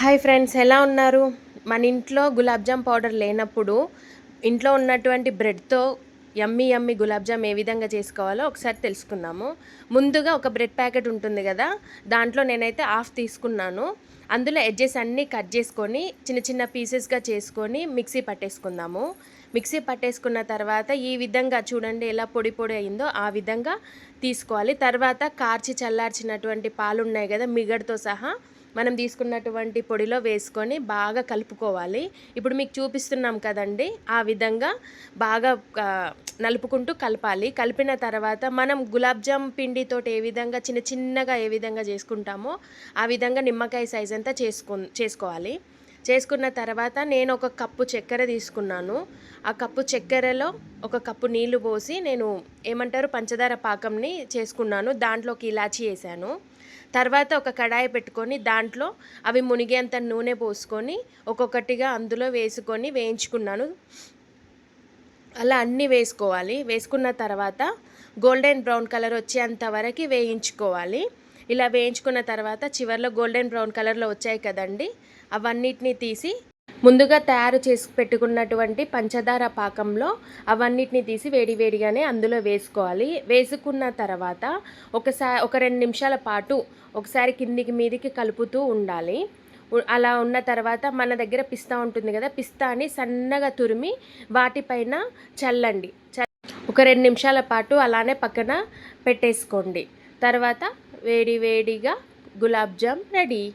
Hi friends, ఎలా ఉన్నారు? మన ఇంట్లో గులాబ్ జామ్ పౌడర్ లేనప్పుడు ఇంట్లో ఉన్నటువంటి బ్రెడ్తో యమ్మీ యమ్మీ గులాబ్ జామ్ ఏ విధంగా చేసుకోవాలో ఒకసారి తెలుసుకుందాము. ముందుగా ఒక బ్రెడ్ ప్యాకెట్ ఉంటుంది కదా, దాంట్లో నేనైతే హాఫ్ తీసుకున్నాను. అందులో ఎడ్జెస్ అన్నీ కట్ చేసుకొని చిన్న చిన్న పీసెస్గా చేసుకొని మిక్సీ పట్టేసుకుందాము. మిక్సీ పట్టేసుకున్న తర్వాత ఈ విధంగా చూడండి ఎలా పొడి పొడి అయిందో ఆ విధంగా తీసుకోవాలి. తర్వాత కార్చి చల్లార్చినటువంటి పాలు ఉన్నాయి కదా, మిగడ్తో సహా మనం తీసుకున్నటువంటి పొడిలో వేసుకొని బాగా కలుపుకోవాలి. ఇప్పుడు మీకు చూపిస్తున్నాం కదండి, ఆ విధంగా బాగా నలుపుకుంటూ కలపాలి. కలిపిన తర్వాత మనం గులాబ్ జామ్ పిండితోటి ఏ విధంగా చిన్న చిన్నగా ఏ విధంగా చేసుకుంటామో ఆ విధంగా నిమ్మకాయ సైజ్ అంతా చేసుకోవాలి. చేసుకున్న తర్వాత నేను ఒక కప్పు చక్కెర తీసుకున్నాను. ఆ కప్పు చక్కెరలో ఒక కప్పు నీళ్లు పోసి నేను పంచదార పాకంని చేసుకున్నాను. దాంట్లోకి ఇలాచీ వేసాను. తర్వాత ఒక కడాయి పెట్టుకొని దాంట్లో అవి మునిగేంత నూనె పోసుకొని ఒక్కొక్కటిగా అందులో వేసుకొని వేయించుకున్నాను. అలా అన్నీ వేసుకోవాలి. వేసుకున్న తర్వాత గోల్డెన్ బ్రౌన్ కలర్ వచ్చేంత వరకు వేయించుకోవాలి. ఇలా వేయించుకున్న తర్వాత చివరిలో గోల్డెన్ బ్రౌన్ కలర్లో వచ్చాయి కదండి, అవన్నిటిని తీసి ముందుగా తయారు చేసి పెట్టుకున్నటువంటి పంచదార పాకంలో అవన్నిటిని తీసి వేడివేడిగానే అందులో వేసుకోవాలి. వేసుకున్న తర్వాత ఒక 2 నిమిషాల పాటు ఒకసారి కిందికి మీదికి కలుపుతూ ఉండాలి. అలా ఉన్న తర్వాత మన దగ్గర పిస్తా ఉంటుంది కదా, పిస్తాని సన్నగా తురిమి వాటిపైన చల్లండి. ఒక 2 నిమిషాల పాటు అలానే పక్కన పెట్టేసుకోండి. తర్వాత వేడివేడిగా గులాబ్ జామ్ రెడీ.